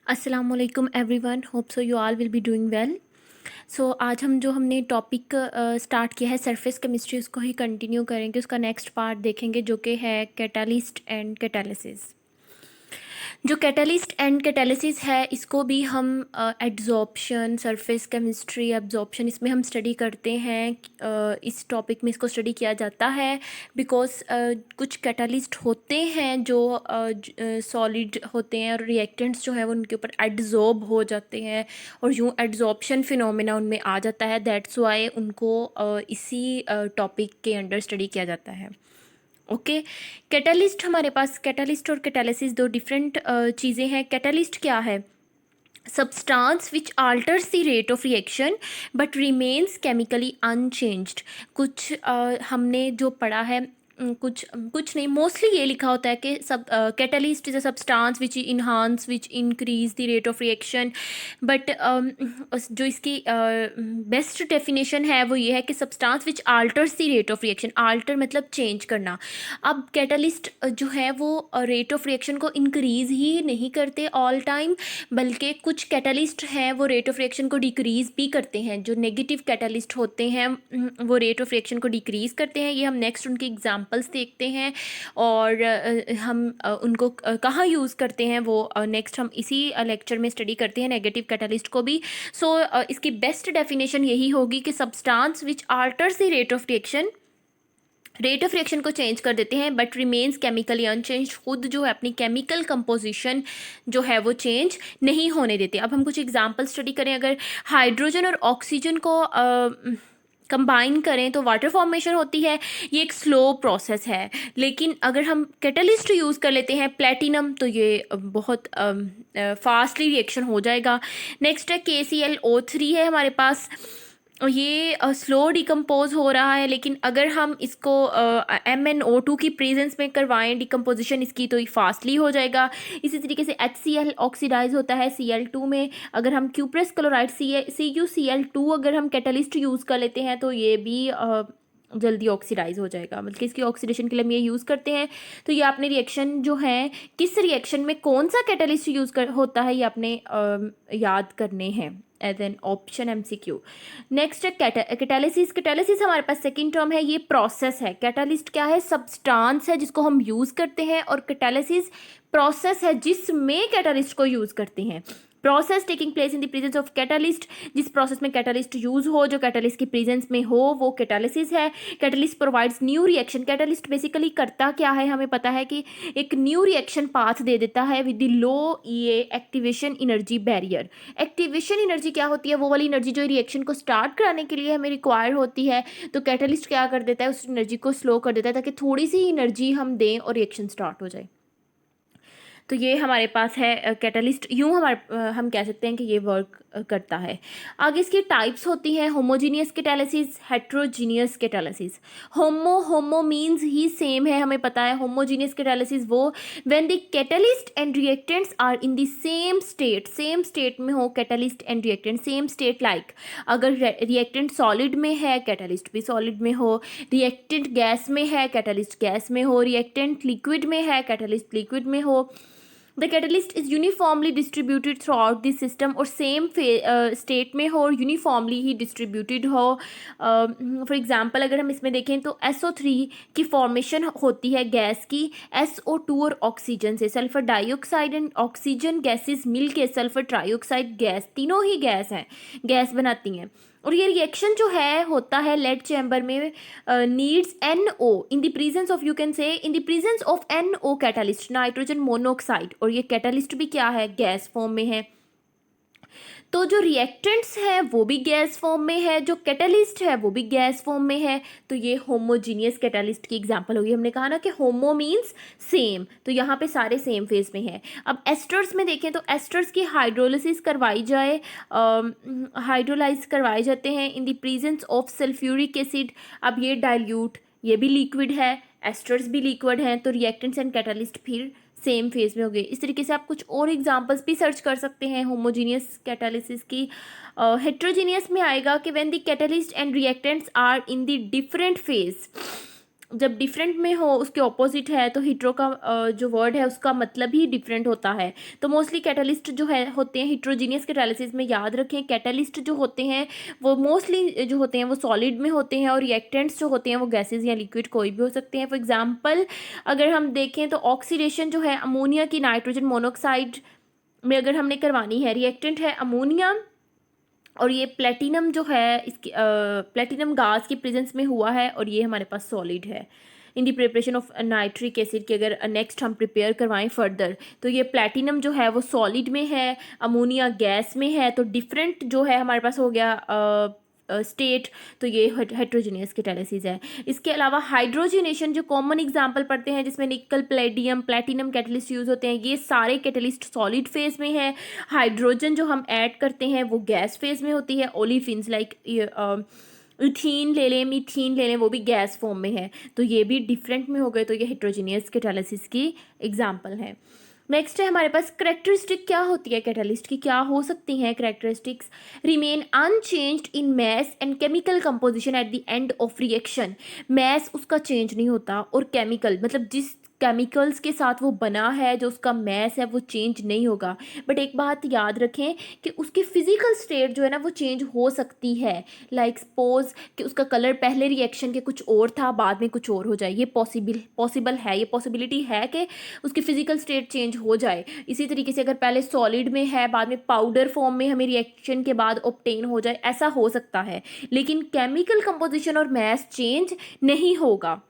अस्सलामुअलैकुम everyone, hope so you all will be doing well. So आज हमने topic start किया है सरफेस केमिस्ट्री, उसको ही कंटिन्यू करेंगे। उसका नेक्स्ट पार्ट देखेंगे जो कि है कैटालिस्ट एंड कैटालिसिस। जो कैटालिस्ट एंड कैटालिसिस है इसको भी हम एड्जॉर्प्शन, सरफेस केमिस्ट्री, एब्जॉर्प्शन, इसमें हम स्टडी करते हैं। इस टॉपिक में इसको स्टडी किया जाता है बिकॉज कुछ कैटालिस्ट होते हैं जो सॉलिड होते हैं और रिएक्टेंट्स जो है वो उनके ऊपर एड्जॉर्ब हो जाते हैं और यूँ एड्जॉर्प्शन फिनोमेना उनमें आ जाता है। दैट्स वाई उनको इसी टॉपिक के अंडर स्टडी किया जाता है। ओके, कैटालिस्ट हमारे पास, कैटालिस्ट और कैटालिसिस दो डिफरेंट चीज़ें हैं। कैटालिस्ट क्या है? Substance which alters the rate of reaction but remains chemically unchanged. कुछ हमने जो पढ़ा है, कुछ नहीं, मोस्टली ये लिखा होता है कि सब catalyst is a substance which enhance which increase the rate of reaction. But जो इसकी बेस्ट डेफिनेशन है वो ये है कि substance which alters the rate of reaction. Alter मतलब चेंज करना। अब कैटालिस्ट जो है वो रेट ऑफ रिएक्शन को इंक्रीज ही नहीं करते ऑल टाइम, बल्कि कुछ कैटालिस्ट हैं वो रेट ऑफ रिएक्शन को डिक्रीज़ भी करते हैं। जो नेगेटिव कैटालिस्ट होते हैं वो रेट ऑफ रिएक्शन को डिक्रीज़ करते हैं। ये हम नेक्स्ट उनके एग्जांपल्स देखते हैं और हम उनको कहाँ यूज़ करते हैं वो नेक्स्ट हम इसी लेक्चर में स्टडी करते हैं, नेगेटिव कैटालिस्ट को भी। सो इसकी बेस्ट डेफिनेशन यही होगी कि substance which alters the rate of reaction, rate of reaction को चेंज कर देते हैं बट रिमेन्स केमिकली अनचेंज। खुद जो है अपनी केमिकल कंपोजिशन जो है वो चेंज नहीं होने देते। अब हम कुछ एग्जांपल स्टडी करें। अगर हाइड्रोजन और ऑक्सीजन को कंबाइन करें तो वाटर फॉर्मेशन होती है। ये एक स्लो प्रोसेस है, लेकिन अगर हम कैटलिस्ट यूज़ कर लेते हैं प्लेटिनम तो ये बहुत फास्टली रिएक्शन हो जाएगा। नेक्स्ट है KClO3 है हमारे पास। ये स्लो डिकम्पोज हो रहा है, लेकिन अगर हम इसको MnO2 की प्रेजेंस में करवाएं डिकम्पोजिशन इसकी तो ये फास्टली हो जाएगा। इसी तरीके से HCl ऑक्सीडाइज होता है Cl2 में। अगर हम क्यूप्रस क्लोराइड CuCl2 अगर हम कैटलिस्ट यूज़ कर लेते हैं तो ये भी जल्दी ऑक्सीडाइज हो जाएगा। मतलब कि इसकी ऑक्सीडेशन के लिए हम ये यूज़ करते हैं। तो ये आपने रिएक्शन जो है किस रिएक्शन में कौन सा कैटलिस्ट यूज़ कर होता है ये आपने याद करने हैं as an option MCQ। Next है कैटालिसिस। कैटालिसिस हमारे पास सेकंड टर्म है, ये प्रोसेस है। कैटालिस्ट क्या है? सब्सटेंस है जिसको हम यूज़ करते हैं, और कैटालिसिस प्रोसेस है जिसमें कैटालिस्ट को यूज़ करते हैं। Process taking place in the presence of catalyst, जिस प्रोसेस में कैटालिस्ट यूज हो, जो कैटालिस्ट की प्रेजेंस में हो, वो कैटालिसिस है। Catalyst provides new reaction. Catalyst basically करता क्या है? हमें पता है कि एक न्यू रिएक्शन पाथ दे देता है विद द लो ये activation energy barrier. Activation energy क्या होती है? वो वाली एनर्जी जो रिएक्शन को स्टार्ट कराने के लिए हमें रिक्वायर होती है। तो कैटालिस्ट क्या कर देता है? उस एनर्जी को स्लो कर देता है ताकि थोड़ी सी एनर्जी हम दें और रिएक्शन स्टार्ट हो जाए। तो ये हमारे पास है कैटलिस्ट। यूँ हम कह सकते हैं कि ये वर्क करता है। आगे इसकी टाइप्स होती हैं, homogeneous catalysis, heterogeneous catalysis. Homo means ही सेम है, हमें पता है। होमोजीनियस कैटालिसिस वो when the catalyst and reactants are in the same state, same state में हो catalyst and reactant, same state like अगर रिएक्टेंट सॉलिड में है कैटलिस्ट भी सॉलिड में हो, रिएक्टेंट गैस में है कैटलिस्ट गैस में हो, रिएक्टेंट लिक्विड में है कैटलिस्ट लिक्विड में हो। The catalyst is uniformly distributed through out this system, और सेम स्टेट में हो और यूनिफॉर्मली ही डिस्ट्रीब्यूटेड हो। फॉर एग्जांपल अगर हम इसमें देखें तो SO3 की फॉर्मेशन होती है गैस की SO2 और ऑक्सीजन से। Sulphur dioxide and oxygen gases मिल के सल्फर ट्राइऑक्साइड गैस, तीनों ही गैस हैं, गैस बनाती हैं। और ये रिएक्शन जो है होता है लेड चैम्बर में, needs NO in the presence of, you can say in the presence of NO catalyst, nitrogen monoxide. और ये कैटालिस्ट भी क्या है? गैस फॉर्म में है। तो जो रिएक्टेंट्स हैं वो भी गैस फॉर्म में है, जो कैटालिस्ट है वो भी गैस फॉर्म में है। तो ये होमोजीनियस कैटालिस्ट की एग्जांपल होगी। हमने कहा ना कि होमो मीन्स सेम, तो यहाँ पे सारे सेम फेज में है। अब एस्टर्स में देखें तो एस्टर्स की हाइड्रोलिसिस करवाई जाए, हाइड्रोलाइज करवाए जाते हैं in the presence of sulphuric acid. अब ये डाइल्यूट, ये भी लिक्विड है, एस्टर्स भी लिक्विड हैं, तो रिएक्टेंट्स एंड कैटालिस्ट फिर सेम फेज में हो गए। इस तरीके से आप कुछ और एग्जांपल्स भी सर्च कर सकते हैं होमोजीनियस कैटालिसिस की। हेट्रोजीनियस में आएगा कि when the catalyst and reactants are in the different phase, जब डिफरेंट में हो, उसके ऑपोजिट है, तो हीट्रो का जो वर्ड है उसका मतलब ही डिफरेंट होता है। तो मोस्टली कैटलिस्ट जो है होते हैं हिट्रोजीनियस कैटालिसिस में, याद रखें कैटलिस्ट जो होते हैं वो मोस्टली जो होते हैं वो सॉलिड में होते हैं, और रिएक्टेंट्स जो होते हैं वो गैसेज या लिक्विड कोई भी हो सकते हैं। फॉर एग्जांपल अगर हम देखें तो ऑक्सीडेशन जो है अमोनिया की नाइट्रोजन मोनोऑक्साइड में अगर हमने करवानी है, रिएक्टेंट है अमोनिया, और ये प्लेटिनम जो है इसकी प्लेटिनम गैस की प्रेजेंस में हुआ है, और ये हमारे पास सॉलिड है। इन दी प्रिपरेशन ऑफ नाइट्रिक एसिड की अगर नेक्स्ट हम प्रिपेयर करवाएं फर्दर, तो ये प्लेटिनम जो है वो सॉलिड में है, अमोनिया गैस में है, तो डिफरेंट जो है हमारे पास हो गया स्टेट। तो ये हेट्रोजीनियस कैटालिसिस है। इसके अलावा हाइड्रोजनेशन जो कॉमन एग्जांपल पढ़ते हैं जिसमें निकल प्लेडियम प्लेटिनम कैटलिस्ट यूज़ होते हैं, ये सारे कैटलिस्ट सॉलिड फेज में है। हाइड्रोजन जो हम ऐड करते हैं वो गैस फेज में होती है। ओलिफिन्स लाइक इथीन ले लें, मीथीन ले लें, वो भी गैस फॉर्म में है। तो ये भी डिफरेंट में हो गए, तो ये हेट्रोजीनियस कैटालिसिस की एग्जाम्पल है। नेक्स्ट है हमारे पास करेक्टरिस्टिक क्या होती है कैटालिस्ट की, क्या हो सकती हैं characteristics. Remain unchanged in mass and chemical composition at the end of reaction. Mass उसका चेंज नहीं होता, और केमिकल मतलब जिस केमिकल्स के साथ वो बना है जो उसका मैस है वो चेंज नहीं होगा। बट एक बात याद रखें कि उसकी फिजिकल स्टेट जो है ना वो चेंज हो सकती है। लाइक सपोज कि उसका कलर पहले रिएक्शन के कुछ और था, बाद में कुछ और हो जाए, ये पॉसिबल है, ये पॉसिबिलिटी है कि उसकी फिजिकल स्टेट चेंज हो जाए। इसी तरीके से अगर पहले सॉलिड में है, बाद में पाउडर फॉर्म में हमें रिएक्शन के बाद ऑब्टेन हो जाए, ऐसा हो सकता है। लेकिन केमिकल कंपोजिशन और मैस चेंज नहीं होगा।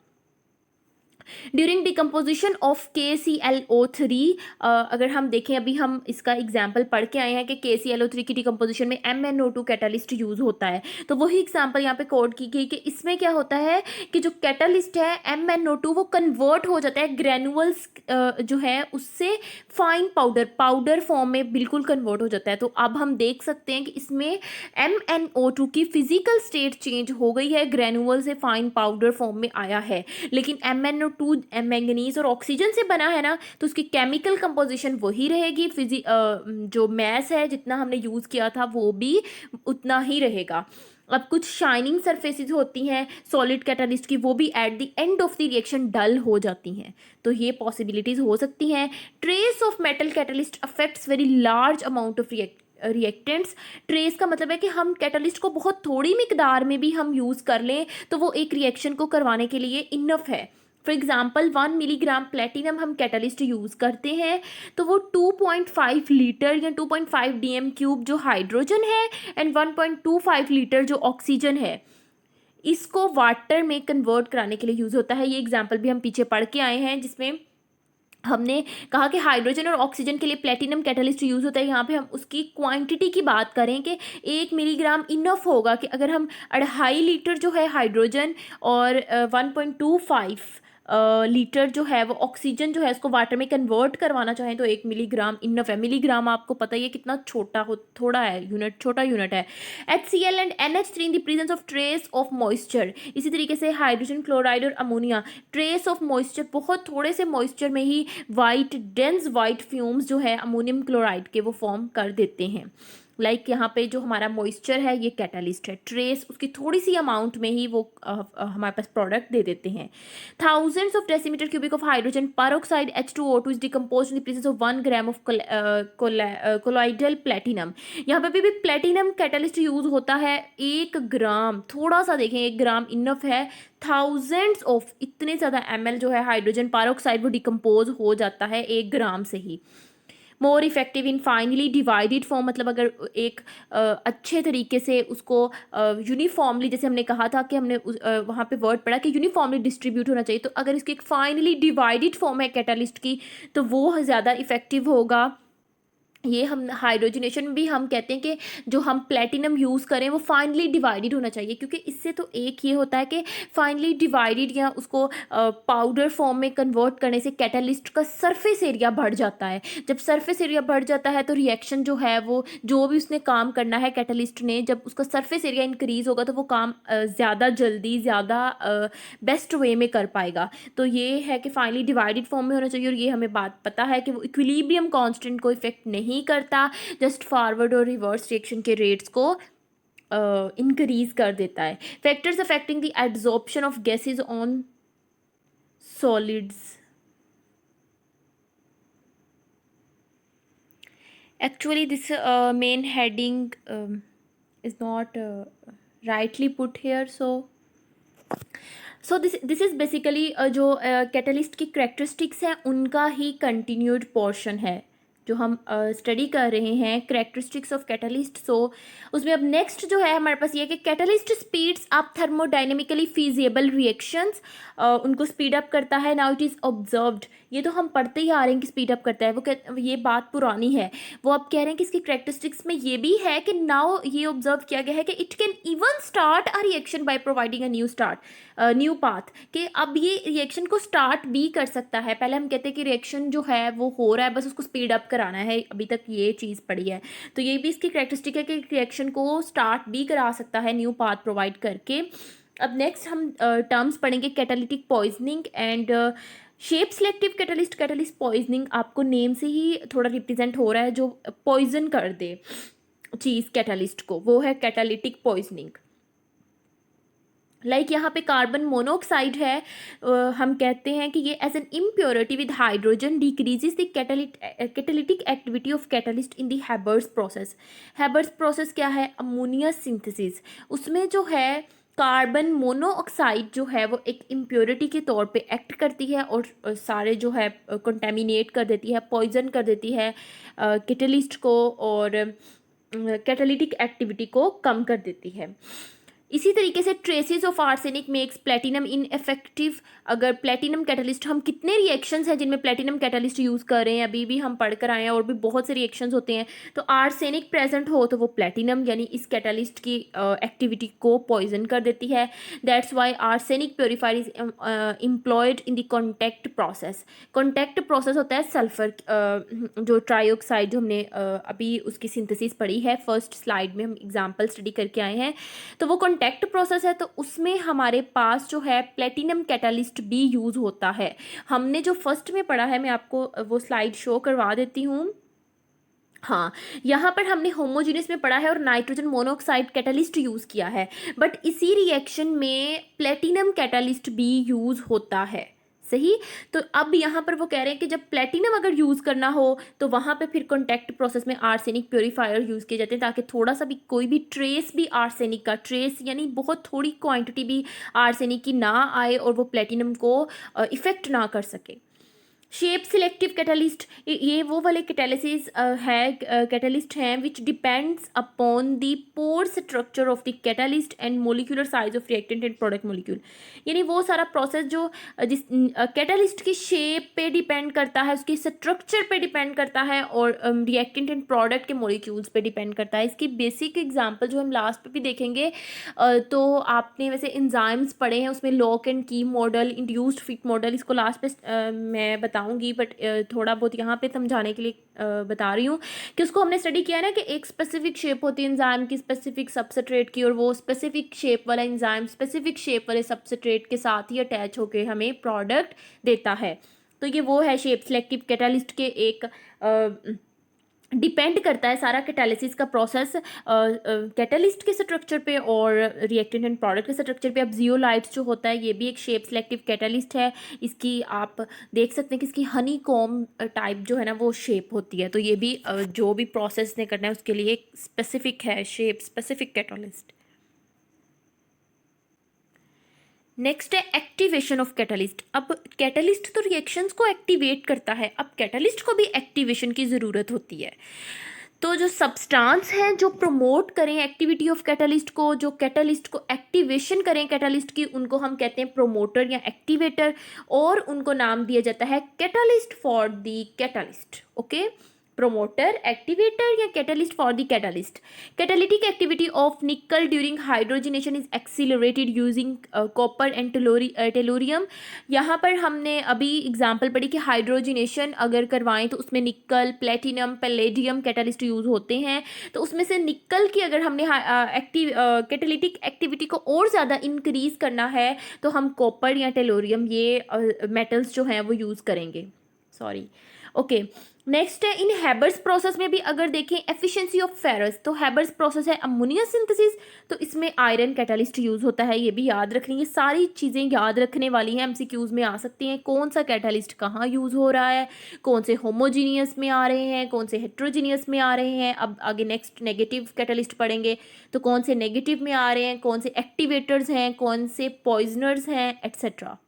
ड्यूरिंग डिकम्पोजिशन ऑफ KClO3, अगर हम देखें, अभी हम इसका एग्जाम्पल पढ़ के आए हैं कि KClO3 की डिकम्पोजिशन में MnO2 कैटालिस्ट यूज़ होता है। तो वही एग्जाम्पल यहाँ पे कोड की गई कि इसमें क्या होता है कि जो कैटालिस्ट है MnO2 वो कन्वर्ट हो जाता है ग्रैनुअल्स जो है उससे फाइन पाउडर फॉर्म में बिल्कुल कन्वर्ट हो जाता है। तो अब हम देख सकते हैं कि इसमें MnO2 की फिजिकल स्टेट चेंज हो गई है, ग्रैनुअल से फाइन पाउडर फॉर्म में आया है। लेकिन MnO2 मैंगनीज और ऑक्सीजन से बना है ना, तो उसकी केमिकल कंपोजिशन वही रहेगी, जो मैस है जितना हमने यूज़ किया था वो भी उतना ही रहेगा। अब कुछ शाइनिंग सरफेसेस होती हैं सॉलिड कैटालिस्ट की, वो भी at the end of the reaction dull हो जाती हैं। तो ये पॉसिबिलिटीज़ हो सकती हैं। Trace of metal catalyst affects very large amount of reactants. Trace का मतलब है कि हम कैटालिस्ट को बहुत थोड़ी मिकदार में भी हम यूज़ कर लें तो वो एक रिएक्शन को करवाने के लिए इनफ है। फॉर एग्जाम्पल 1 मिलीग्राम प्लेटिनम हम कैटालिस्ट यूज़ करते हैं तो वो 2.5 लीटर या 2.5 DM³ जो हाइड्रोजन है एंड 1.25 लीटर जो ऑक्सीजन है, इसको वाटर में कन्वर्ट कराने के लिए यूज़ होता है। ये एग्जाम्पल भी हम पीछे पढ़ के आए हैं जिसमें हमने कहा कि हाइड्रोजन और ऑक्सीजन के लिए प्लेटिनम कैटालिस्ट यूज़ होता है। यहाँ पे हम उसकी क्वांटिटी की बात करें कि 1 मिलीग्राम इनफ होगा कि अगर हम 2.5 लीटर जो है हाइड्रोजन और 1.25 लीटर जो है वो ऑक्सीजन जो है उसको वाटर में कन्वर्ट करवाना चाहें तो 1 मिलीग्राम इनफ है। मिलीग्राम आपको पता ही है कितना थोड़ा है, यूनिट छोटा यूनिट है। HCl and NH3 in the presence of trace of moisture. इसी तरीके से हाइड्रोजन क्लोराइड और अमोनिया, ट्रेस ऑफ मॉइस्चर, बहुत थोड़े से मॉइस्चर में ही डेंस वाइट फ्यूम्स जो है अमोनियम क्लोराइड के वो फॉर्म कर देते हैं। लाइक यहाँ पे जो हमारा मॉइस्चर है ये कैटालिस्ट है, ट्रेस उसकी थोड़ी सी अमाउंट में ही वो हमारे पास प्रोडक्ट दे देते हैं। Thousands of decimetre cubic of hydrogen peroxide H2O2 is decompose in the presence of 1 gram of colloidal platinum. यहाँ पे भी प्लेटिनम कैटालिस्ट यूज होता है। 1 ग्राम, थोड़ा सा देखें, 1 ग्राम इनफ है। थाउजेंड्स ऑफ, इतने ज़्यादा ml जो है हाइड्रोजन पेरोक्साइड वो डिकम्पोज हो जाता है 1 ग्राम से ही। More effective in finely divided form, मतलब अगर एक अच्छे तरीके से उसको यूनिफॉर्मली, जैसे हमने कहा था कि हमने वहाँ पे वर्ड पढ़ा कि यूनिफॉर्मली डिस्ट्रीब्यूट होना चाहिए, तो अगर इसकी एक फाइनली डिवाइडेड फॉर्म है कैटालिस्ट की तो वो ज़्यादा इफेक्टिव होगा। ये हम हाइड्रोजनेशन में भी हम कहते हैं कि जो हम प्लेटिनम यूज़ करें वो फाइनली डिवाइडेड होना चाहिए, क्योंकि इससे तो एक ये होता है कि फाइनली डिवाइडेड या उसको पाउडर फॉर्म में कन्वर्ट करने से कैटालिस्ट का सरफेस एरिया बढ़ जाता है। जब सरफेस एरिया बढ़ जाता है तो रिएक्शन जो है वो जो भी उसने काम करना है कैटालिस्ट ने, जब उसका सरफेस एरिया इंक्रीज़ होगा तो वो काम ज़्यादा जल्दी, ज़्यादा बेस्ट वे में कर पाएगा। तो ये है कि फाइनली डिवाइडेड फॉर्म में होना चाहिए, और ये हमें बात पता है कि वो इक्विलिब्रियम कांस्टेंट को इफेक्ट नहीं करता, जस्ट फॉरवर्ड और रिवर्स रिएक्शन के रेट्स को इंक्रीज कर देता है। Factors affecting the absorption of gases on solids. Actually, this main heading is not rightly put here. So this is basically जो कैटलिस्ट की करेक्टरिस्टिक्स हैं उनका ही कंटिन्यूड पोर्शन है जो हम स्टडी कर रहे हैं, करेक्टरिस्टिक्स ऑफ कैटलिस्ट. सो उसमें अब नेक्स्ट जो है हमारे पास ये कि catalyst speeds up thermodynamically feasible reactions, उनको स्पीड अप करता है. नाउ इट इज़ ऑब्जर्व्ड, ये तो हम पढ़ते ही आ रहे हैं कि स्पीड अप करता है, ये बात पुरानी है. वो अब कह रहे हैं कि इसकी करेक्टरिस्टिक्स में ये भी है कि नाउ ये ऑब्जर्व किया गया है कि it can even start a reaction by providing a new path, कि अब ये रिएक्शन को स्टार्ट भी कर सकता है. पहले हम कहते हैं कि रिएक्शन जो है वो हो रहा है, बस उसको स्पीड अप कराना है, अभी तक ये चीज़ पड़ी है. तो ये भी इसकी करेक्टरिस्टिक है कि रिएक्शन को स्टार्ट भी करा सकता है न्यू पाथ प्रोवाइड करके. अब नेक्स्ट हम टर्म्स पढ़ेंगे, catalytic poisoning and shape selective catalyst. Catalyst poisoning आपको नेम से ही थोड़ा रिप्रेजेंट हो रहा है, जो पॉइजन कर दे चीज़ कैटलिस्ट को, वो है कैटालिटिक पॉइजनिंग. लाइक यहाँ पे कार्बन मोनोऑक्साइड है, हम कहते हैं कि ये as an impurity with hydrogen decreases the catalytic activity of catalyst in the Haber's process. Haber's process क्या है? Ammonia synthesis. उसमें जो है कार्बन मोनोऑक्साइड जो है वो एक इम्प्योरिटी के तौर पे एक्ट करती है और सारे जो है कंटेमिनेट कर देती है, पॉइजन कर देती है कैटलिस्ट को, और कैटालिटिक एक्टिविटी को कम कर देती है. इसी तरीके से traces of arsenic makes platinum ineffective. अगर प्लेटिनम कैटलिस्ट, हम कितने रिएक्शंस हैं जिनमें प्लेटिनम कैटलिस्ट यूज़ कर रहे हैं, अभी भी हम पढ़ कर आए हैं, और भी बहुत से रिएक्शंस होते हैं. तो आर्सेनिक प्रेजेंट हो तो वो प्लेटिनम यानी इस कैटलिस्ट की एक्टिविटी को पॉइजन कर देती है. That's why arsenic purifier is employed in the contact process. Contact process होता है सल्फर जो ट्राईऑक्साइड, जो हमने अभी उसकी सिंथेसिस पढ़ी है, फर्स्ट स्लाइड में हम एग्जाम्पल स्टडी करके आए हैं. तो वो कॉन्टैक्ट प्रोसेस है, तो उसमें हमारे पास जो है प्लेटिनम कैटालिस्ट भी यूज़ होता है. हमने जो फर्स्ट में पढ़ा है, मैं आपको वो स्लाइड शो करवा देती हूँ. हाँ, यहाँ पर हमने होमोजीनियस में पढ़ा है और नाइट्रोजन मोनोऑक्साइड कैटालिस्ट यूज़ किया है, बट इसी रिएक्शन में प्लेटिनम कैटालिस्ट भी यूज़ होता है. सही. तो अब यहाँ पर वो कह रहे हैं कि जब प्लेटिनम अगर यूज़ करना हो तो वहाँ पे फिर कॉन्टैक्ट प्रोसेस में आर्सेनिक प्योरीफायर यूज़ किए जाते हैं, ताकि थोड़ा सा भी कोई भी ट्रेस भी आर्सेनिक का, ट्रेस यानी बहुत थोड़ी क्वांटिटी भी आर्सेनिक की ना आए और वो प्लेटिनम को इफ़ेक्ट ना कर सके. शेप सिलेक्टिव कैटलिस्ट, ये वो वाले कैटालिसिस है, कैटलिस्ट हैं which depends upon the pore structure of the catalyst and molecular size of reactant and product molecule. यानी वो सारा प्रोसेस जो जिस कैटलिस्ट की शेप पे डिपेंड करता है, उसकी स्ट्रक्चर पे डिपेंड करता है, और रिएक्टेंट एंड प्रोडक्ट के मोलिक्यूल्स पे डिपेंड करता है. इसकी बेसिक एग्जांपल जो हम लास्ट पे भी देखेंगे, तो आपने वैसे एंजाइम्स पढ़े हैं, उसमें lock and key model, induced fit model, इसको लास्ट पे मैं बताऊंगी, बट थोड़ा बहुत यहाँ पे समझाने के लिए बता रही हूँ कि उसको हमने स्टडी किया है ना, कि एक स्पेसिफिक शेप होती है एंजाइम की, स्पेसिफिक सबस्ट्रेट की, और वो स्पेसिफिक शेप वाला एंजाइम स्पेसिफिक शेप वाले सबस्ट्रेट के साथ ही अटैच होकर हमें प्रोडक्ट देता है. तो ये वो है शेप सिलेक्टिव कैटालिस्ट के एक डिपेंड करता है सारा कैटालिसिस का प्रोसेस कैटालिस्ट के स्ट्रक्चर पे और रिएक्टेंट एंड प्रोडक्ट के स्ट्रक्चर पे. अब जियोलाइट्स जो होता है, ये भी एक शेप सिलेक्टिव कैटालिस्ट है. इसकी आप देख सकते हैं कि इसकी हनी कॉम टाइप जो है ना वो शेप होती है. तो ये भी जो भी प्रोसेस ने करना है उसके लिए एक स्पेसिफिक है शेप स्पेसिफिक कैटालिस्ट. नेक्स्ट है एक्टिवेशन ऑफ कैटलिस्ट. अब कैटलिस्ट तो रिएक्शंस को एक्टिवेट करता है, अब कैटलिस्ट को भी एक्टिवेशन की ज़रूरत होती है. तो जो सब्सटेंस हैं जो प्रमोट करें एक्टिविटी ऑफ कैटलिस्ट को, जो कैटलिस्ट को एक्टिवेशन करें कैटलिस्ट की, उनको हम कहते हैं प्रोमोटर या एक्टिवेटर, और उनको नाम दिया जाता है catalyst for the catalyst. Okay, promoter, activator या catalyst for the catalyst. Catalytic activity of nickel during hydrogenation is accelerated using copper and tellurium. यहाँ पर हमने अभी एग्जाम्पल पढ़ी कि हाइड्रोजिनेशन अगर करवाएं तो उसमें निकल, प्लेटिनम, पैलेडियम कैटलिस्ट यूज़ होते हैं. तो उसमें से निकल की अगर हमने कैटालिटिक एक्टिविटी को और ज़्यादा इंक्रीज़ करना है तो हम कॉपर या टेलोरियम, ये मेटल्स जो हैं वो यूज़ करेंगे. सॉरी. ओके, नेक्स्ट है इन हैबर्स प्रोसेस में भी अगर देखें एफिशिएंसी ऑफ फेरस, तो हैबर्स प्रोसेस है अमोनिया सिंथेसिस, तो इसमें आयरन कैटालिस्ट यूज होता है, ये भी याद रखनी, ये सारी चीज़ें याद रखने वाली हैं, एमसीक्यूज में आ सकती हैं। कौन सा कैटालिस्ट कहाँ यूज हो रहा है, कौन से होमोजीनियस में आ रहे हैं, कौन से हेट्रोजीनियस में आ रहे हैं। अब आगे नेक्स्ट नेगेटिव कैटालिस्ट पढ़ेंगे तो कौन से नेगेटिव में आ रहे हैं, कौन से एक्टिवेटर्स हैं, कौन से पॉइजनर्स हैं, एट्सेट्रा।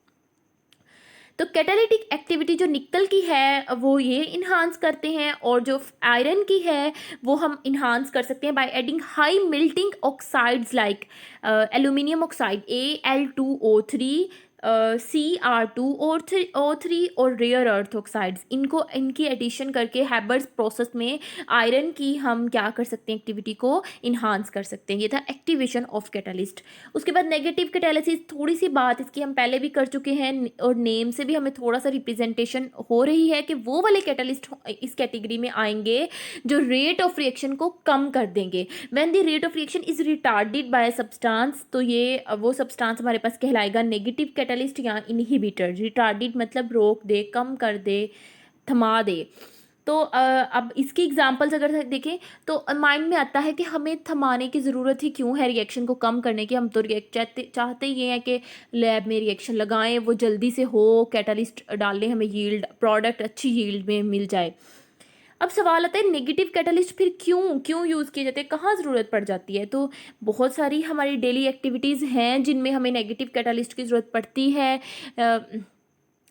तो कैटालिटिक एक्टिविटी जो निकल की है वो ये इन्हांस करते हैं, और जो आयरन की है वो हम इन्हांस कर सकते हैं by adding high melting oxides like aluminium oxide Al2O3, Cr2O3 और रेयर अर्थ ऑक्साइड्स, इनको इनकी एडिशन करके हैबर्स प्रोसेस में आयरन की हम क्या कर सकते हैं, एक्टिविटी को इन्हांस कर सकते हैं। ये था एक्टिवेशन ऑफ कैटालिस्ट। उसके बाद नेगेटिव कैटालिसिस, थोड़ी सी बात इसकी हम पहले भी कर चुके हैं और नेम से भी हमें थोड़ा सा रिप्रेजेंटेशन हो रही है कि वो वाले कैटालिस्ट इस कैटेगरी में आएंगे जो रेट ऑफ रिएक्शन को कम कर देंगे। When the rate of reaction is retarded bye substance, तो ये वो सब्सटेंस हमारे पास कहलाएगा नेगेटिव कैटालिस्ट या इनहिबिटर। रिटार्डेड मतलब रोक दे, कम कर दे, थमा दे। तो अब इसकी एग्जांपल्स अगर देखें तो माइंड में आता है कि हमें थमाने की ज़रूरत ही क्यों है रिएक्शन को कम करने की। हम तो रिएक्ट चाहते ये हैं कि लैब में रिएक्शन लगाएं, वो जल्दी से हो, कैटालिस्ट डालें, हमें यील्ड प्रोडक्ट अच्छी यील्ड में मिल जाए। अब सवाल आता है नेगेटिव कैटालिस्ट फिर क्यों यूज़ किए जाते हैं, कहाँ ज़रूरत पड़ जाती है। तो बहुत सारी हमारी डेली एक्टिविटीज़ हैं जिनमें हमें नेगेटिव कैटालिस्ट की ज़रूरत पड़ती है।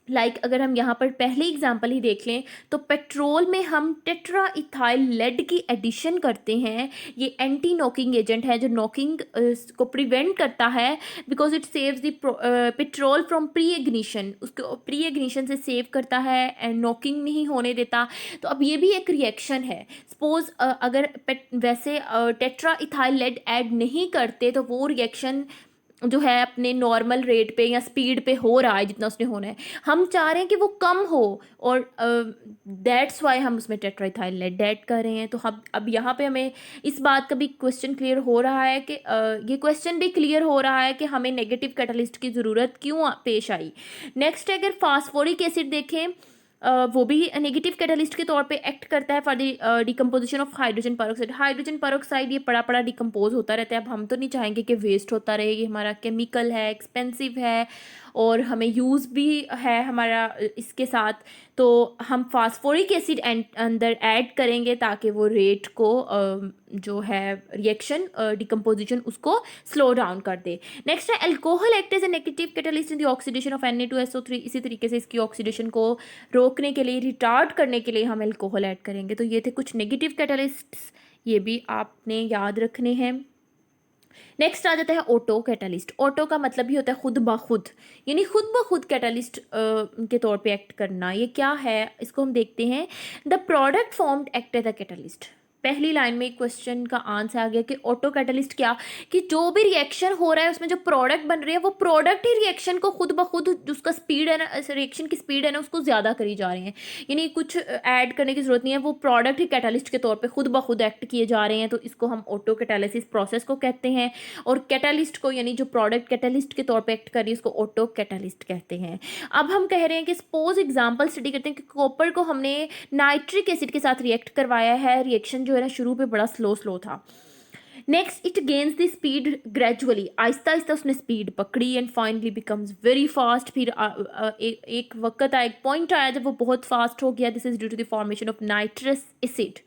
अगर हम यहाँ पर पहले एग्जांपल ही देख लें तो पेट्रोल में हम टेट्रा इथाइल लेड की एडिशन करते हैं। ये एंटी नॉकिंग एजेंट है जो नॉकिंग को प्रिवेंट करता है, because it saves the petrol from pre ignition, उसको प्री इग्निशन से सेव करता है एंड नॉकिंग नहीं होने देता। तो अब ये भी एक रिएक्शन है। सपोज अगर वैसे टेट्रा इथाइल लेड ऐड नहीं करते तो वो रिएक्शन जो है अपने नॉर्मल रेट पे या स्पीड पे हो रहा है जितना उसने होना है, हम चाह रहे हैं कि वो कम हो, और दैट्स वाई हम उसमें टेट्राइथाइल लेड ऐड कर रहे हैं। तो हम अब यहाँ पे हमें इस बात का भी क्वेश्चन क्लियर हो रहा है कि ये क्वेश्चन भी क्लियर हो रहा है कि हमें नेगेटिव कैटालिस्ट की ज़रूरत क्यों पेश आई। नेक्स्ट अगर फास्फोरिक एसिड देखें, वो भी नेगेटिव कैटालिस्ट के तौर पे एक्ट करता है for the decomposition of hydrogen peroxide. Hydrogen peroxide ये पड़ा डिकम्पोज होता रहता है। अब हम तो नहीं चाहेंगे कि वेस्ट होता रहे, ये हमारा केमिकल है, एक्सपेंसिव है और हमें यूज़ भी है हमारा इसके साथ। तो हम फास्फोरिक एसिड अंदर ऐड करेंगे ताकि वो रेट को जो है रिएक्शन डिकम्पोजिशन उसको स्लो डाउन कर दे। नेक्स्ट है alcohol act as a negative catalyst in the oxidation of Na2SO3। इसी तरीके से इसकी ऑक्सीडेशन को रोकने के लिए, रिटार्ड करने के लिए हम अल्कोहल ऐड करेंगे। तो ये थे कुछ नेगेटिव कैटालिस्ट्स, ये भी आपने याद रखने हैं। नेक्स्ट आ जाता है ऑटो कैटालिस्ट। ऑटो का मतलब ही होता है खुद ब खुद, यानी खुद ब खुद कैटालिस्ट के तौर पे एक्ट करना। ये क्या है इसको हम देखते हैं। The product formed act as a catalyst. पहली लाइन में क्वेश्चन का आंसर आ गया कि ऑटो कैटालिस्ट क्या, कि जो भी रिएक्शन हो रहा है उसमें जो प्रोडक्ट बन रहे हैं वो प्रोडक्ट ही रिएक्शन को खुद ब खुद, उसका स्पीड है ना, रिएक्शन की स्पीड है ना, उसको ज़्यादा करी जा रहे हैं। यानी कुछ ऐड करने की ज़रूरत नहीं है, वो प्रोडक्ट ही कैटालिस्ट के तौर पे खुद ब खुद एक्ट किए जा रहे हैं। तो इसको हम ऑटो कैटालिसिस प्रोसेस को कहते हैं। और कैटालिस्ट को, यानी जो प्रोडक्ट कैटालिस्ट के तौर पे एक्ट कर रही है, उसको ऑटो कैटालिस्ट कहते हैं। अब हम कह रहे हैं कि सपोज एग्जांपल स्टडी करते हैं कि कॉपर को हमने नाइट्रिक एसिड के साथ रिएक्ट करवाया है। रिएक्शन जो है ना शुरू पे बड़ा स्लो था। Next it gains the speed gradually, Aahista Aahista उसने स्पीड पकड़ी and finally becomes very fast. फिर एक वक्त आया, एक पॉइंट आया जब वो बहुत फास्ट हो गया। This is due to the formation of nitrous acid.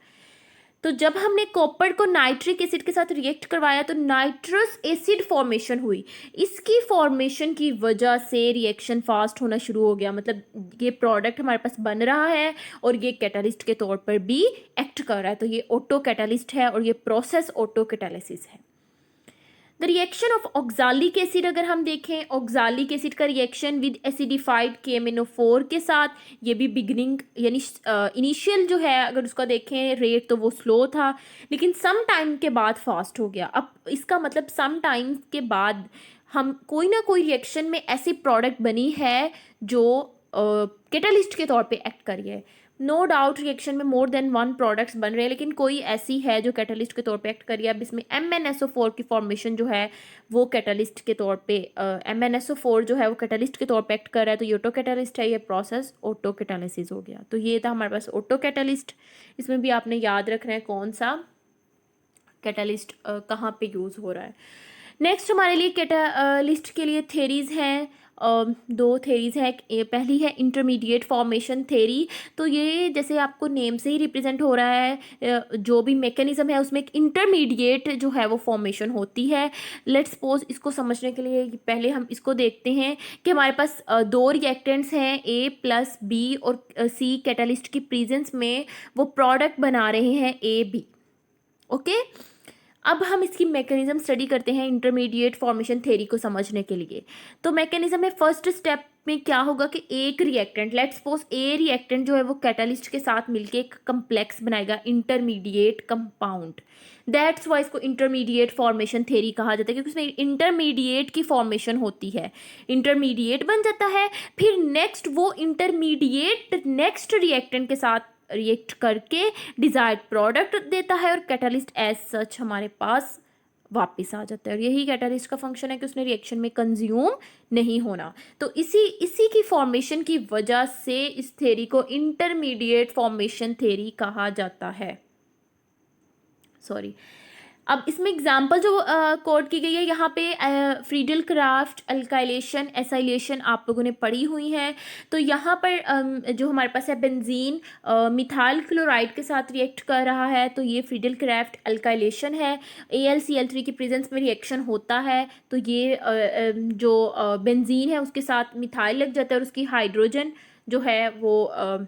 तो जब हमने कॉपर को नाइट्रिक एसिड के साथ रिएक्ट करवाया तो नाइट्रस एसिड फॉर्मेशन हुई। इसकी फॉर्मेशन की वजह से रिएक्शन फास्ट होना शुरू हो गया। मतलब ये प्रोडक्ट हमारे पास बन रहा है और ये कैटालिस्ट के तौर पर भी एक्ट कर रहा है। तो ये ऑटो कैटालिस्ट है और ये प्रोसेस ऑटो कैटालिसिस है। The reaction of oxalic acid अगर हम देखें, ऑक्जालिक एसिड का रिएक्शन विद एसिडिफाइड KMnO4 के साथ, ये भी बिगनिंग यानी इनिशियल जो है अगर उसका देखें रेट तो वो स्लो था, लेकिन सम टाइम के बाद फास्ट हो गया। अब इसका मतलब सम टाइम के बाद हम कोई ना कोई रिएक्शन में ऐसी प्रोडक्ट बनी है जो कैटालिस्ट के तौर पे एक्ट करी है। नो डाउट रिएक्शन में मोर देन वन प्रोडक्ट्स बन रहे हैं, लेकिन कोई ऐसी है जो कैटलिस्ट के तौर पे एक्ट कर रही है। अब इसमें MnSO4 की फॉर्मेशन जो है वो कैटलिस्ट के तौर पे MnSO4 जो है वो कैटलिस्ट के तौर पे एक्ट कर रहा है, तो ये ऑटो कैटलिस्ट है। ये प्रोसेस ऑटो कैटालिसिस हो गया। तो ये था हमारे पास ऑटो कैटलिस्ट। इसमें भी आपने याद रखना है कौन सा कैटलिस्ट कहाँ पे यूज़ हो रहा है। नेक्स्ट हमारे लिए कैटालिस्ट के लिए थेरीज हैं। दो थेरीज हैं। पहली है इंटरमीडिएट फॉर्मेशन थेरी। तो ये जैसे आपको नेम से ही रिप्रेजेंट हो रहा है, जो भी मैकेनिज्म है उसमें एक इंटरमीडिएट जो है वो फॉर्मेशन होती है। लेट्स सपोज इसको समझने के लिए पहले हम इसको देखते हैं कि हमारे पास दो रिएक्टेंट्स हैं, A+B और C कैटालिस्ट की प्रेजेंस में वो प्रोडक्ट बना रहे हैं AB। ओके, अब हम इसकी मैकेनिज्म स्टडी करते हैं इंटरमीडिएट फॉर्मेशन थ्योरी को समझने के लिए। तो मैकेनिज्म में फर्स्ट स्टेप में क्या होगा कि एक reactant, let's suppose A reactant जो है वो कैटालिस्ट के साथ मिलके एक कम्प्लेक्स बनाएगा, इंटरमीडिएट कंपाउंड। दैट्स वाई इसको इंटरमीडिएट फॉर्मेशन थ्योरी कहा जाता है, क्योंकि उसमें इंटरमीडिएट की फॉर्मेशन होती है। इंटरमीडिएट बन जाता है, फिर नेक्स्ट वो इंटरमीडिएट नेक्स्ट रिएक्टेंट के साथ रिएक्ट करके डिजायर्ड प्रोडक्ट देता है और कैटालिस्ट एज सच हमारे पास वापस आ जाता है। और यही कैटालिस्ट का फंक्शन है कि उसने रिएक्शन में कंज्यूम नहीं होना। तो इसी की फॉर्मेशन की वजह से इस थ्योरी को इंटरमीडिएट फॉर्मेशन थ्योरी कहा जाता है। सॉरी, अब इसमें एग्जाम्पल जो कोड की गई है यहाँ पे फ्रीडल क्राफ्ट, अल्काइलेशन, एसाइलेशन आप लोगों ने पढ़ी हुई है। तो यहाँ पर जो हमारे पास है बेंजीन मिथाइल क्लोराइड के साथ रिएक्ट कर रहा है, तो ये फ्रीडल क्राफ्ट अल्काइलेशन है। AlCl3 की प्रेजेंस में रिएक्शन होता है, तो ये जो बेंजीन है उसके साथ मिथाइल लग जाता है और उसकी हाइड्रोजन जो है वो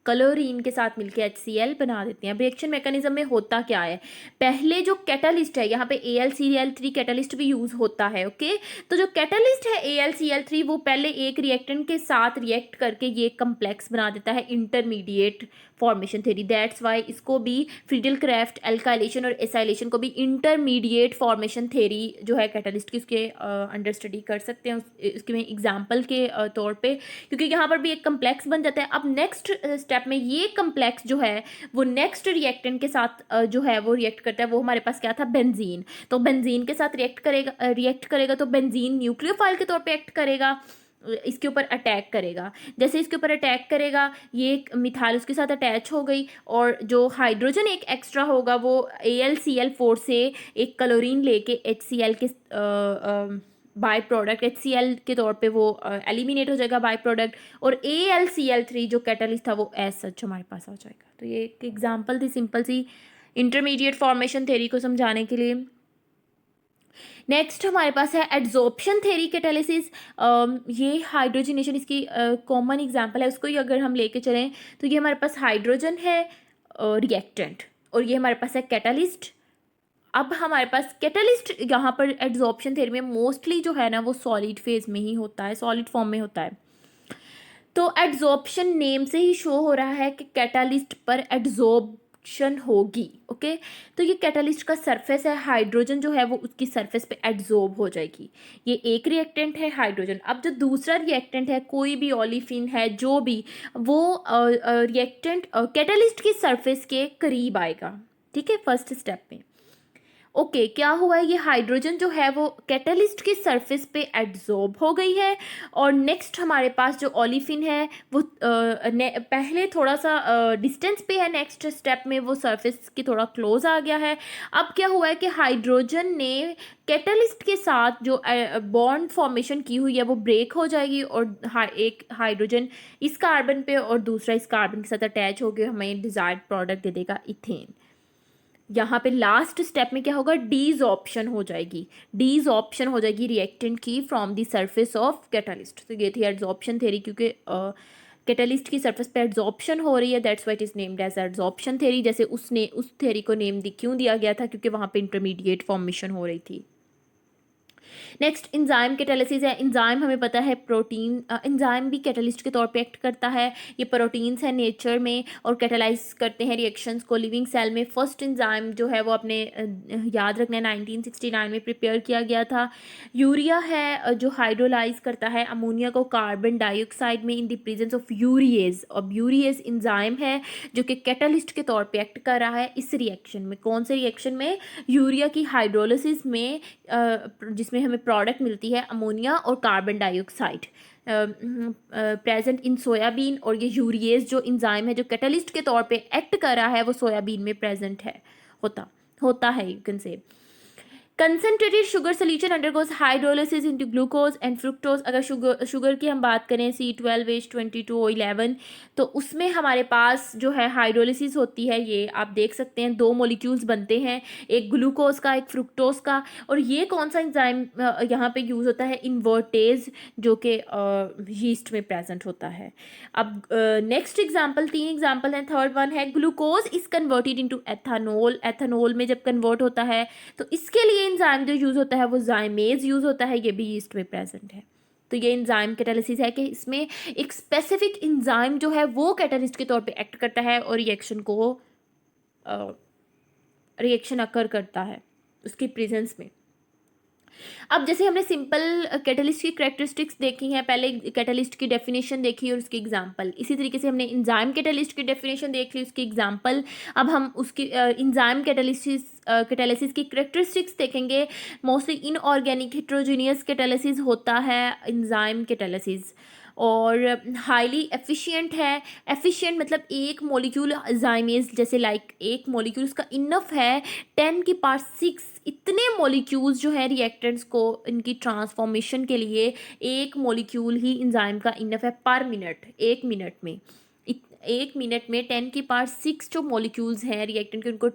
क्लोरीन के साथ मिलके HCl बना देते हैं। रिएक्शन मैकेनिज्म में होता क्या है, पहले जो कैटालिस्ट है यहाँ पे AlCl3 कैटालिस्ट भी यूज होता है। ओके, तो जो कैटालिस्ट है AlCl3 वो पहले एक रिएक्टेंट के साथ रिएक्ट करके ये कम्प्लेक्स बना देता है, intermediate formation theory. That's why इसको भी फ्रीडल क्राफ्ट, अल्काइलेशन और एसाइलेशन को भी इंटरमीडिएट फॉर्मेशन थ्योरी जो है कैटालिस्ट की उसके अंडर स्टडी कर सकते हैं उसके में एग्जाम्पल के तौर पे, क्योंकि यहाँ पर भी एक कम्प्लेक्स बन जाता है। अब नेक्स्ट स्टेप में ये कम्प्लेक्स जो है वो नेक्स्ट रिएक्टेंट के साथ जो है वो रिएक्ट करता है। वो हमारे पास क्या था, बेंजीन। तो बेंजीन के साथ रिएक्ट करेगा तो बेंजीन न्यूक्लियोफाइल के तौर पे एक्ट करेगा, इसके ऊपर अटैक करेगा। जैसे इसके ऊपर अटैक करेगा, ये मिथाइल उसके साथ अटैच हो गई और जो हाइड्रोजन एक एक्स्ट्रा होगा वो AlCl4 से एक क्लोरीन लेके HCl के बाय प्रोडक्ट HCl के तौर पे वो एलिमिनेट हो जाएगा बाय प्रोडक्ट, और AlCl3 जो कैटालिस्ट था वो एज सच हमारे पास आ जाएगा। तो ये एक एग्जांपल थी सिंपल सी इंटरमीडिएट फॉर्मेशन थ्योरी को समझाने के लिए। नेक्स्ट हमारे पास है एड्जॉर्प्शन थ्योरी कैटालिसिस। ये हाइड्रोजनेशन इसकी कॉमन एग्जांपल है, उसको ही अगर हम लेके चलें तो ये हमारे पास हाइड्रोजन है रिएक्टेंट और ये हमारे पास है कैटालिस्ट। अब हमारे पास कैटालिस्ट यहाँ पर एड्जॉर्प्शन थ्योरी में मोस्टली जो है ना वो सॉलिड फेज में ही होता है, सॉलिड फॉर्म में होता है। तो एड्जॉर्प्शन नेम से ही शो हो रहा है कि कैटालिस्ट पर एड्जॉर्प्शन होगी। ओके, तो ये कैटालिस्ट का सरफेस है, हाइड्रोजन जो है वो उसकी सरफेस पे एड्जॉर्ब हो जाएगी। ये एक रिएक्टेंट है हाइड्रोजन। अब जो दूसरा रिएक्टेंट है, कोई भी ओलिफिन है जो भी, वो रिएक्टेंट कैटालिस्ट की सरफेस के करीब आएगा। ठीक है, फर्स्ट स्टेप में। ओके, क्या हुआ है, ये हाइड्रोजन जो है वो कैटालिस्ट की सरफेस पे एड्जॉर्ब हो गई है और नेक्स्ट हमारे पास जो ओलिफिन है वो पहले थोड़ा सा डिस्टेंस पे है, नेक्स्ट स्टेप में वो सरफेस की थोड़ा क्लोज आ गया है। अब क्या हुआ है कि हाइड्रोजन ने कैटालिस्ट के साथ जो बॉन्ड फॉर्मेशन की हुई है वो ब्रेक हो जाएगी और एक हाइड्रोजन इस कार्बन पे और दूसरा इस कार्बन के साथ अटैच हो गए, हमें डिजायर्ड प्रोडक्ट दे देगा इथेन। यहाँ पे लास्ट स्टेप में क्या होगा, डीजॉर्प्शन हो जाएगी, डीजॉर्प्शन हो जाएगी रिएक्टेंट की from the surface of catalyst. तो ये थी एड्जॉर्प्शन थ्योरी, क्योंकि कैटालिस्ट की सरफेस पे एड्जॉर्प्शन हो रही है, that's why it is named as adsorption theory. जैसे उसने उस थ्योरी को नेम क्यों दिया गया था, क्योंकि वहाँ पे इंटरमीडिएट फॉर्मेशन हो रही थी। नेक्स्ट इंजाइम कैटालिसिस है। इंजाइम हमें पता है प्रोटीन, इंजाइम भी कैटालिस्ट के तौर पे एक्ट करता है। ये प्रोटीन्स हैं नेचर में और कैटालाइज करते हैं रिएक्शंस को लिविंग सेल में। फर्स्ट इंजाइम जो है वो अपने याद रखना है 1969 में प्रिपेयर किया गया था। यूरिया है जो हाइड्रोलाइज करता है अमोनिया को कार्बन डाइऑक्साइड में in the presence of urease. अब यूरिएज इंजाइम है जो कि कैटालिस्ट के तौर पे एक्ट कर रहा है इस रिएक्शन में। कौन से रिएक्शन में? यूरिया की हाइड्रोलिसिस में, जिसमें हमें प्रोडक्ट मिलती है अमोनिया और carbon dioxide present in soybean. और ये यूरिएज जो इंजाइम है जो कैटालिस्ट के तौर पे एक्ट कर रहा है वो सोयाबीन में प्रेजेंट है, होता है, you can say. Concentrated sugar solution undergoes hydrolysis into glucose and fructose. अगर शुगर की हम बात करें C12H22O11, तो उसमें हमारे पास जो है हाइड्रोलिसिस होती है। ये आप देख सकते हैं 2 मॉलिक्यूल्स बनते हैं, एक ग्लूकोज का एक फ्रुक्टोज का। और ये कौन सा एंजाइम यहाँ पे यूज़ होता है? इन्वर्टेज, जो कि यीस्ट में प्रेजेंट होता है। अब नेक्स्ट एग्जाम्पल, 3 एग्जाम्पल हैं। थर्ड वन है glucose is converted into ethanol. Ethanol में जब कन्वर्ट होता है तो इसके लिए एंजाइम जो यूज़ होता है वो जाइमेज यूज़ होता है, ये भी यीस्ट में प्रेजेंट है। तो ये एंजाइम कैटालिसिस है कि इसमें एक स्पेसिफिक एंजाइम जो है वो कैटालिस्ट के तौर पे एक्ट करता है और रिएक्शन अकर करता है उसकी प्रेजेंस में। अब जैसे हमने सिंपल कैटालिस्ट की कैरेक्टरिस्टिक्स देखी हैं, पहले कैटालिस्ट की डेफिनेशन देखी और उसकी एग्जांपल। इसी तरीके से हमने एंजाइम कैटालिस्ट की डेफिनेशन देख ली, उसकी एग्जांपल। अब हम उसकी एंजाइम कैटालिसिस की कैरेक्टरिस्टिक्स देखेंगे। मोस्टली इनऑर्गेनिक हेट्रोजीनियस कैटालिसिस होता है एंजाइम कैटालिसिस, और हाईली एफिशिएंट है। एफिशिएंट मतलब एक मॉलिक्यूल जाइमेज जैसे लाइक एक मॉलिक्यूल उसका इनफ है 10⁶ इतने मॉलिक्यूल्स जो है रिएक्टेंट्स को इनकी ट्रांसफॉर्मेशन के लिए एक मॉलिक्यूल ही एंजाइम का इनफ है पर मिनट। एक मिनट में 10⁶ जो मॉलिक्यूल्स हैं रिएक्टेंट के, उनको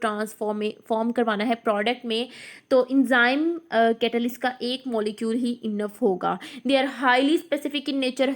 फॉर्म करवाना है प्रोडक्ट में, तो एंजाइम कैटालिस्ट का एक मॉलिक्यूल ही इनफ होगा। They are highly specific in nature.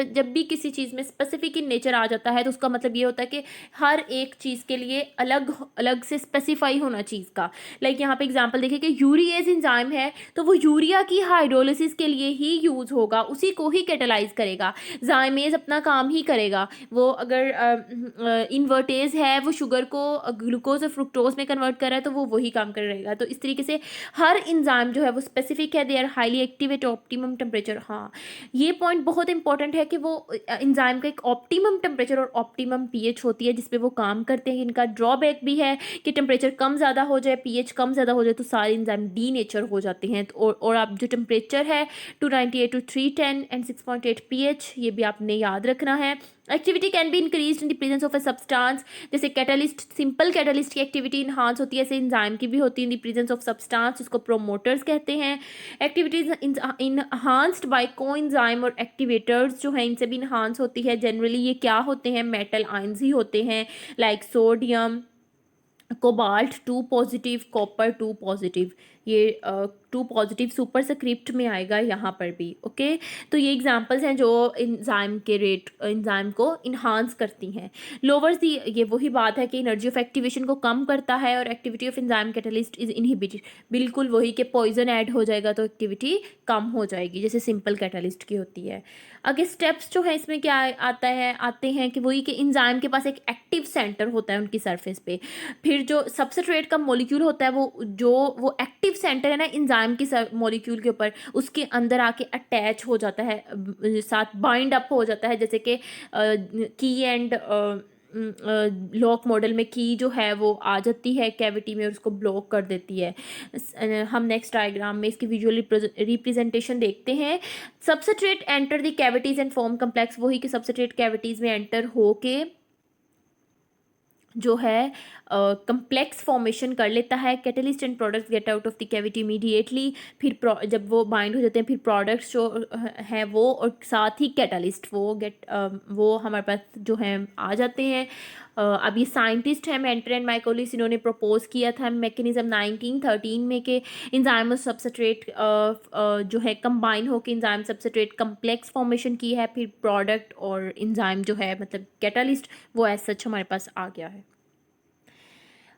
जब भी किसी चीज़ में स्पेसिफिक इन नेचर आ जाता है तो उसका मतलब ये होता है कि हर एक चीज़ के लिए अलग अलग से स्पेसिफाई होना चीज़ का। लाइक यहाँ पे एग्जांपल देखिए कि यूरिएज एंजाइम है तो वो यूरिया की हाइड्रोलिसिस के लिए ही यूज़ होगा, उसी को ही कैटालाइज करेगा। जाइमेज अपना काम ही करेगा। वो अगर इन्वर्टेज है वो शुगर को ग्लूकोज और फ्रुक्टोज में कन्वर्ट कर रहा है तो वो वही काम कर रहेगा। तो इस तरीके से हर एंजाइम जो है वो स्पेसिफिक है। They are highly active at optimum temperature. हाँ, ये पॉइंट बहुत इंपॉर्टेंट है कि वो एंजाइम का एक ऑप्टिमम टेम्परेचर और ऑप्टिमम पीएच होती है जिसपे वो काम करते हैं। इनका ड्रॉबैक भी है कि टेम्परेचर कम ज़्यादा हो जाए, पीएच कम ज़्यादा हो जाए तो सारे एंजाइम डी नेचर हो जाते हैं। और आप जो टेम्परेचर है 298 to 310 एंड 6.8 pH, ये भी आपने याद रखना है। Activity can be increase in the presence of a substance. जैसे कैटालिस्ट, सिंपल कैटालिस्ट की एक्टिविटी इन्हांस होती है, ऐसे एंजाइम की भी होती है in the presence of substance, उसको प्रोमोटर्स कहते हैं। एक्टिविटीज इनहांस्ड बाय कोएंजाइम और एक्टिवेटर्स जो है इनसे भी इनहांस होती है। जनरली ये क्या होते हैं? मेटल आयंस ही होते हैं, like sodium, cobalt 2 positive, copper 2 positive. ये 2 पॉजिटिव सुपर स्क्रिप्ट में आएगा यहाँ पर भी। ओके, तो ये एग्जांपल्स हैं जो एंजाइम को इन्हांस करती हैं। लोवर्स दी, ये वही बात है कि एनर्जी ऑफ एक्टिवेशन को कम करता है और activity of enzyme catalyst is inhibited. बिल्कुल वही कि पॉइजन ऐड हो जाएगा तो एक्टिविटी कम हो जाएगी जैसे सिंपल कैटालिस्ट की होती है। आगे स्टेप्स जो है इसमें क्या आते हैं कि वही कि एंजाइम के पास एक एक्टिव सेंटर होता है उनकी सरफेस पे। फिर जो सबस्ट्रेट का मॉलिक्यूल होता है वो एक्टिव सेंटर है ना एंजाइम की मॉलिक्यूल के ऊपर, उसके अंदर आके अटैच हो जाता है, साथ बाइंड अप हो जाता है। जैसे कि की एंड लॉक मॉडल में की जो है वो आ जाती है कैविटी में और उसको ब्लॉक कर देती है। हम नेक्स्ट डायग्राम में इसकी विजुअल रिप्रेजेंटेशन देखते हैं। Substrate enter the cavities and form complex, वही कि सबस्ट्रेट कैविटीज में एंटर होके जो है कम्प्लेक्स फॉर्मेशन कर लेता है। Catalyst and products get out of the cavity immediately. फिर जब वो बाइंड हो जाते हैं फिर प्रोडक्ट्स जो है वो और साथ ही कैटलिस्ट वो हमारे पास जो है आ जाते हैं। अब ये साइंटिस्ट हैं मेंटर एंड माइकोलिस, इन्होंने प्रपोज किया था मैकेनिज्म 1913 में कि एंजाइम और सबस्ट्रेट जो है कंबाइन होकर एंजाइम सबस्ट्रेट कम्प्लेक्स फॉर्मेशन की है। फिर प्रोडक्ट और एंजाइम जो है मतलब कैटलिस्ट वो एज सच हमारे पास आ गया है।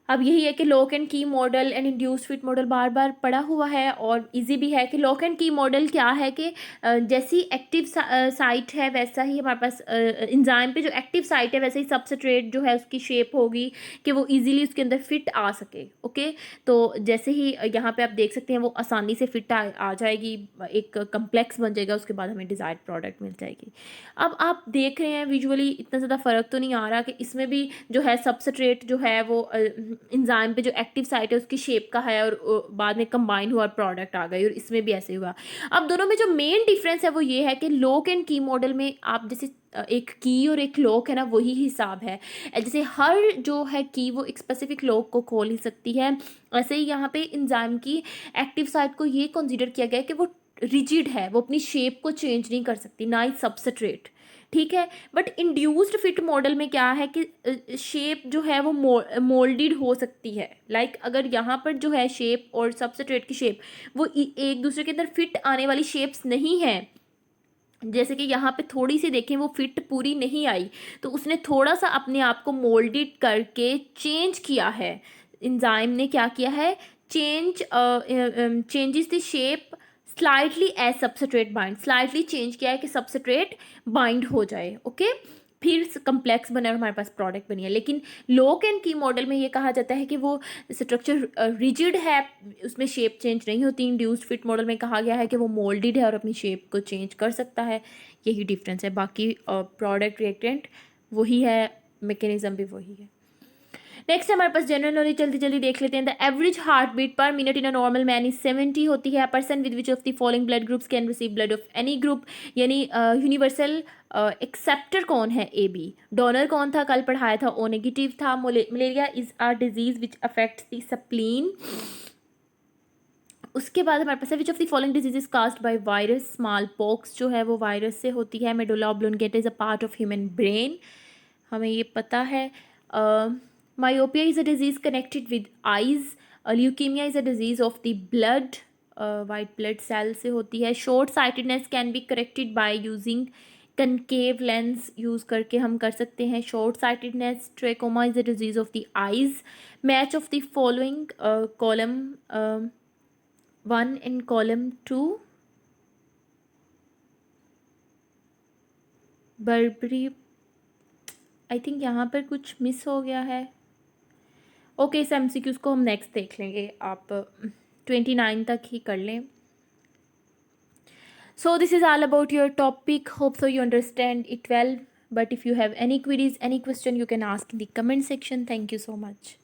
अब यही है कि lock and key model and induced fit model बार बार पढ़ा हुआ है और इजी भी है कि लॉक एंड की मॉडल क्या है कि जैसी एक्टिव साइट है वैसा ही हमारे पास इंजाइम पे जो एक्टिव साइट है वैसे ही सबस्ट्रेट जो है उसकी शेप होगी कि वो इजीली उसके अंदर फिट आ सके। ओके, तो जैसे ही यहाँ पे आप देख सकते हैं वो आसानी से फिट आ जाएगी, एक कम्प्लेक्स बन जाएगा, उसके बाद हमें डिज़ायर्ड प्रोडक्ट मिल जाएगी। अब आप देख रहे हैं विजुअली इतना ज़्यादा फ़र्क तो नहीं आ रहा कि इसमें भी जो है सबस्ट्रेट जो है वो इंजाइम पे जो एक्टिव साइट है उसकी शेप का है और बाद में कंबाइन हुआ प्रोडक्ट आ गई, और इसमें भी ऐसे हुआ। अब दोनों में जो मेन डिफरेंस है वो ये है कि लॉक एंड की मॉडल में आप जैसे एक की और एक लॉक है ना, वही हिसाब है। जैसे हर जो है की वो एक स्पेसिफिक लॉक को खोल ही सकती है, ऐसे ही यहाँ पे इंजाइम की एक्टिव साइट को ये कंसीडर किया गया है कि वो रिजिड है, वो अपनी शेप को चेंज नहीं कर सकती, ना ही सबस्ट्रेट। ठीक है, बट इंड्यूस्ड फिट मॉडल में क्या है कि शेप जो है वो मोल्डेड हो सकती है। लाइक अगर यहाँ पर जो है शेप और सबस्ट्रेट की शेप वो एक दूसरे के अंदर फिट आने वाली शेप्स नहीं है, जैसे कि यहाँ पे थोड़ी सी देखें वो फिट पूरी नहीं आई, तो उसने थोड़ा सा अपने आप को मोल्डेड करके चेंज किया है। इंजाइम ने क्या किया है, changes the shape slightly as substrate bind, slightly change किया है कि सबस्ट्रेट बाइंड हो जाए। ओके, फिर कम्प्लेक्स बना और हमारे पास प्रोडक्ट बनी है। लेकिन लॉक एंड की मॉडल में ये कहा जाता है कि वो स्ट्रक्चर रिजिड है, उसमें शेप चेंज नहीं होती। इंड्यूस्ड फिट मॉडल में कहा गया है कि वो मोल्डेड है और अपनी शेप को चेंज कर सकता है। यही डिफरेंस है, बाकी प्रोडक्ट रिएक्टेंट वही है, मैकेनिज्म भी वही है। नेक्स्ट हमारे पास जनरल नॉलेज जल्दी जल्दी देख लेते हैं। The average heart beat per minute in a normal man is 70 होती है। Person with which of the following blood groups can receive blood of any group, यानी यूनिवर्सल एक्सेप्टर कौन है, ए बी। डोनर कौन था, कल पढ़ाया था, ओ नेगेटिव था। Malaria is a disease which affects the spleen. उसके बाद हमारे पास है which of the following disease is caused by virus, small pox जो है वो वायरस से होती है। Medulla oblongata is a part of human brain, हमें ये पता है। Myopia is a disease connected with eyes. Leukaemia is a disease of the blood, white blood cell से होती है। Short sightedness can be corrected by using concave lens use करके हम कर सकते हैं short sightedness. Trachoma is a disease of the eyes. Match of the following column 1 and column 2। Barbari, I think यहाँ पर कुछ मिस हो गया है। ओके, इस MCQs को हम नेक्स्ट देख लेंगे, आप 29 तक ही कर लें। So this is all about your topic, hope so you understand it well, but if you have any queries, any question, you can ask in the comment section. Thank you so much.